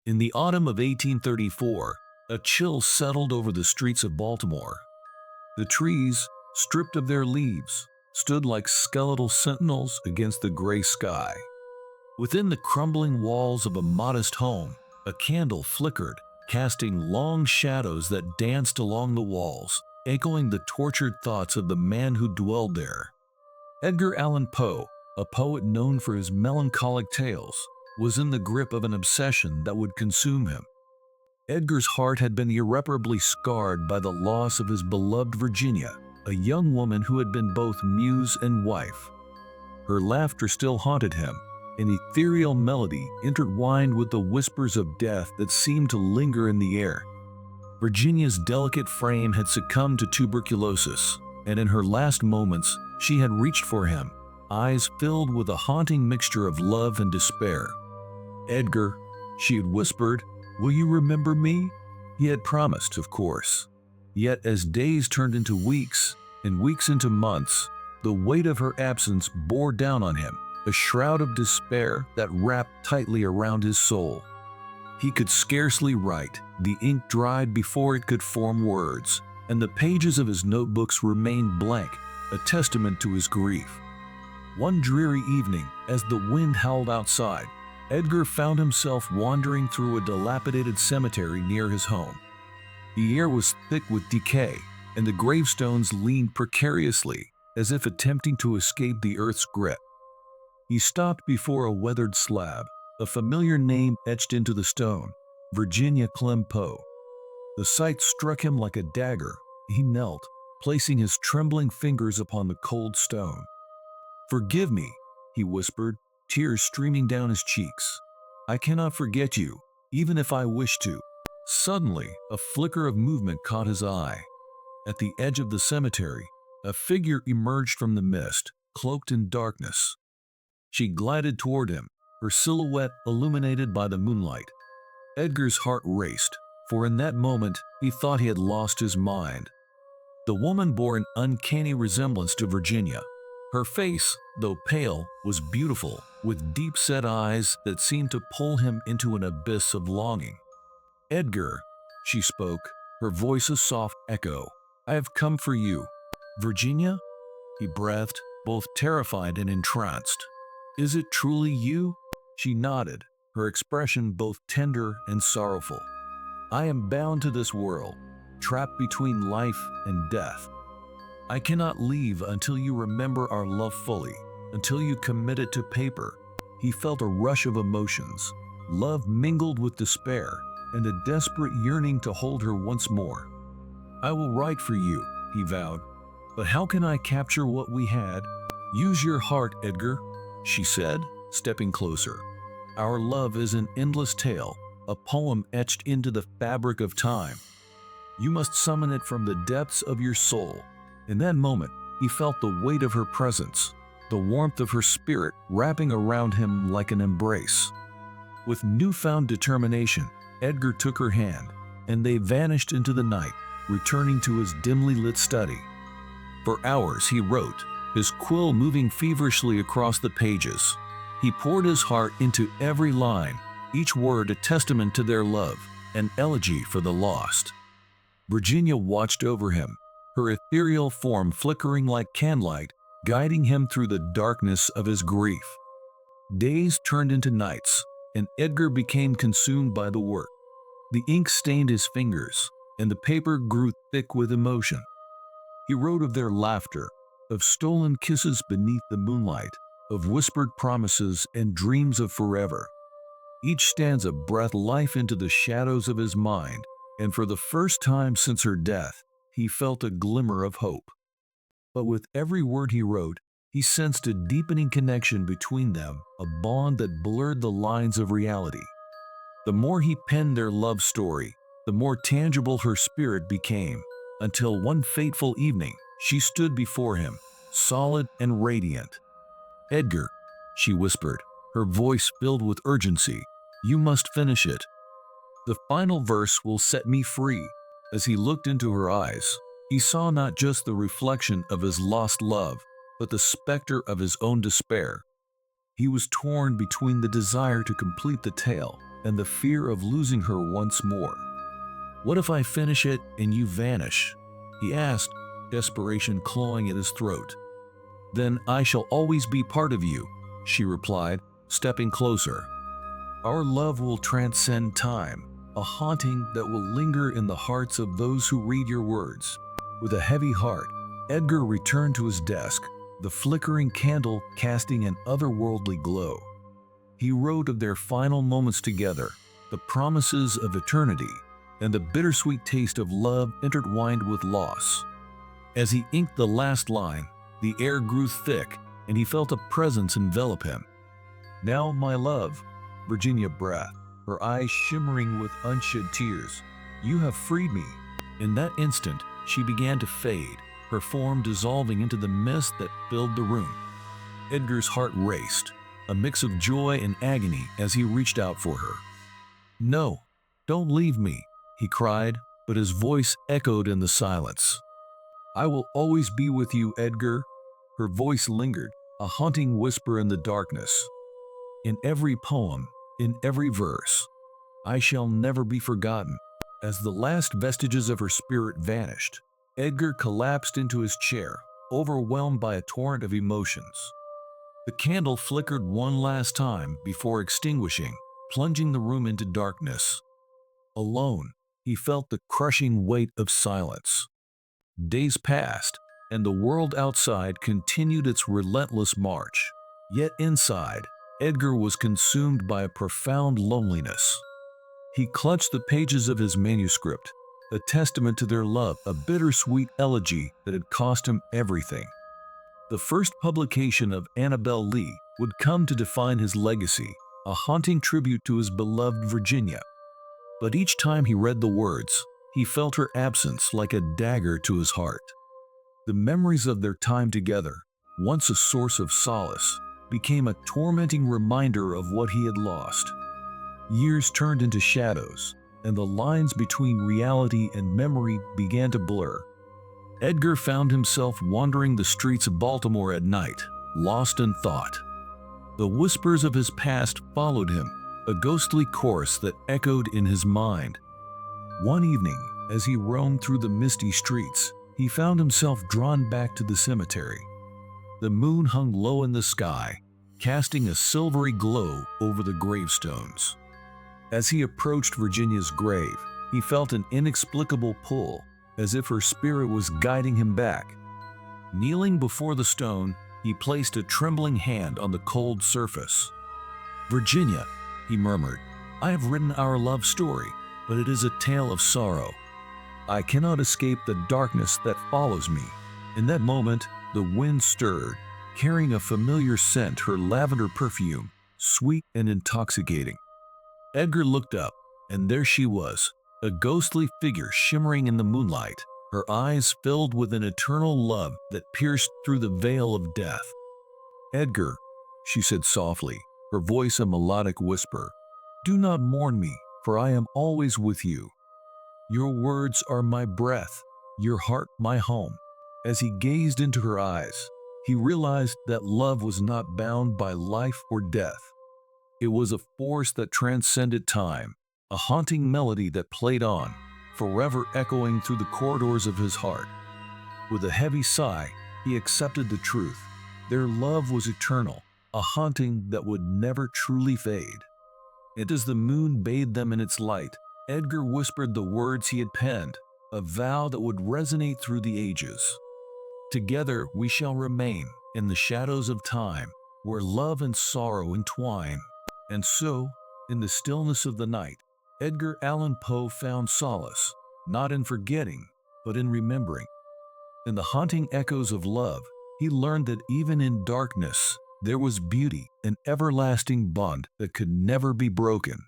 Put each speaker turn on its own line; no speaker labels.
In the autumn of 1834, a chill settled over the streets of Baltimore. The trees, stripped of their leaves, stood like skeletal sentinels against the gray sky. Within the crumbling walls of a modest home, a candle flickered, casting long shadows that danced along the walls, echoing the tortured thoughts of the man who dwelled there. Edgar Allan Poe, a poet known for his melancholic tales, was in the grip of an obsession that would consume him. Edgar's heart had been irreparably scarred by the loss of his beloved Virginia, a young woman who had been both muse and wife. Her laughter still haunted him, an ethereal melody intertwined with the whispers of death that seemed to linger in the air. Virginia's delicate frame had succumbed to tuberculosis, and in her last moments, she had reached for him, eyes filled with a haunting mixture of love and despair. "Edgar," she had whispered, "will you remember me?" He had promised, of course. Yet as days turned into weeks, and weeks into months, the weight of her absence bore down on him, a shroud of despair that wrapped tightly around his soul. He could scarcely write, the ink dried before it could form words, and the pages of his notebooks remained blank, a testament to his grief. One dreary evening, as the wind howled outside, Edgar found himself wandering through a dilapidated cemetery near his home. The air was thick with decay, and the gravestones leaned precariously, as if attempting to escape the earth's grip. He stopped before a weathered slab, a familiar name etched into the stone, Virginia Clem Poe. The sight struck him like a dagger. He knelt, placing his trembling fingers upon the cold stone. "Forgive me," he whispered, tears streaming down his cheeks. "I cannot forget you, even if I wish to." Suddenly, a flicker of movement caught his eye. At the edge of the cemetery, a figure emerged from the mist, cloaked in darkness. She glided toward him, her silhouette illuminated by the moonlight. Edgar's heart raced, for in that moment he thought he had lost his mind. The woman bore an uncanny resemblance to Virginia. Her face, though pale, was beautiful, with deep-set eyes that seemed to pull him into an abyss of longing. "Edgar," she spoke, her voice a soft echo, "I have come for you." "Virginia?" he breathed, both terrified and entranced. "Is it truly you?" She nodded, her expression both tender and sorrowful. "I am bound to this world, trapped between life and death. I cannot leave until you remember our love fully, until you commit it to paper." He felt a rush of emotions, love mingled with despair, and a desperate yearning to hold her once more. "I will write for you," he vowed, "but how can I capture what we had?" "Use your heart, Edgar," she said, stepping closer. "Our love is an endless tale, a poem etched into the fabric of time. You must summon it from the depths of your soul." In that moment, he felt the weight of her presence, the warmth of her spirit wrapping around him like an embrace. With newfound determination, Edgar took her hand, and they vanished into the night, returning to his dimly lit study. For hours he wrote, his quill moving feverishly across the pages. He poured his heart into every line, each word a testament to their love, an elegy for the lost. Virginia watched over him, her ethereal form flickering like candlelight, guiding him through the darkness of his grief. Days turned into nights, and Edgar became consumed by the work. The ink stained his fingers, and the paper grew thick with emotion. He wrote of their laughter, of stolen kisses beneath the moonlight, of whispered promises and dreams of forever. Each stanza breathed life into the shadows of his mind, and for the first time since her death, he felt a glimmer of hope. But with every word he wrote, he sensed a deepening connection between them, a bond that blurred the lines of reality. The more he penned their love story, the more tangible her spirit became, until one fateful evening, she stood before him, solid and radiant. "Edgar," she whispered, her voice filled with urgency, "you must finish it. The final verse will set me free." As he looked into her eyes, he saw not just the reflection of his lost love, but the specter of his own despair. He was torn between the desire to complete the tale and the fear of losing her once more. "What if I finish it and you vanish?" he asked, desperation clawing at his throat. "Then I shall always be part of you," she replied, stepping closer. "Our love will transcend time, a haunting that will linger in the hearts of those who read your words." With a heavy heart, Edgar returned to his desk, the flickering candle casting an otherworldly glow. He wrote of their final moments together, the promises of eternity, and the bittersweet taste of love intertwined with loss. As he inked the last line, the air grew thick, and he felt a presence envelop him. "Now, my love," Virginia breathed, her eyes shimmering with unshed tears, "you have freed me." In that instant, she began to fade, her form dissolving into the mist that filled the room. Edgar's heart raced, a mix of joy and agony as he reached out for her. "No, don't leave me," he cried, but his voice echoed in the silence. "I will always be with you, Edgar." Her voice lingered, a haunting whisper in the darkness. "In every poem, in every verse, I shall never be forgotten." As the last vestiges of her spirit vanished, Edgar collapsed into his chair, overwhelmed by a torrent of emotions. The candle flickered one last time before extinguishing, plunging the room into darkness. Alone, he felt the crushing weight of silence. Days passed, and the world outside continued its relentless march. Yet inside, Edgar was consumed by a profound loneliness. He clutched the pages of his manuscript, a testament to their love, a bittersweet elegy that had cost him everything. The first publication of Annabel Lee would come to define his legacy, a haunting tribute to his beloved Virginia. But each time he read the words, he felt her absence like a dagger to his heart. The memories of their time together, once a source of solace, became a tormenting reminder of what he had lost. Years turned into shadows, and the lines between reality and memory began to blur. Edgar found himself wandering the streets of Baltimore at night, lost in thought. The whispers of his past followed him, a ghostly chorus that echoed in his mind. One evening, as he roamed through the misty streets, he found himself drawn back to the cemetery. The moon hung low in the sky, casting a silvery glow over the gravestones. As he approached Virginia's grave, he felt an inexplicable pull, as if her spirit was guiding him back. Kneeling before the stone, he placed a trembling hand on the cold surface. "Virginia," he murmured, "I have written our love story, but it is a tale of sorrow. I cannot escape the darkness that follows me." In that moment, the wind stirred, carrying a familiar scent, her lavender perfume, sweet and intoxicating. Edgar looked up, and there she was, a ghostly figure shimmering in the moonlight, her eyes filled with an eternal love that pierced through the veil of death. "Edgar," she said softly, her voice a melodic whisper, "do not mourn me, for I am always with you. Your words are my breath, your heart my home." As he gazed into her eyes, he realized that love was not bound by life or death. It was a force that transcended time, a haunting melody that played on, forever echoing through the corridors of his heart. With a heavy sigh, he accepted the truth. Their love was eternal, a haunting that would never truly fade. And as the moon bathed them in its light, Edgar whispered the words he had penned, a vow that would resonate through the ages. "Together we shall remain in the shadows of time, where love and sorrow entwine." And so, in the stillness of the night, Edgar Allan Poe found solace, not in forgetting, but in remembering. In the haunting echoes of love, he learned that even in darkness, there was beauty, an everlasting bond that could never be broken.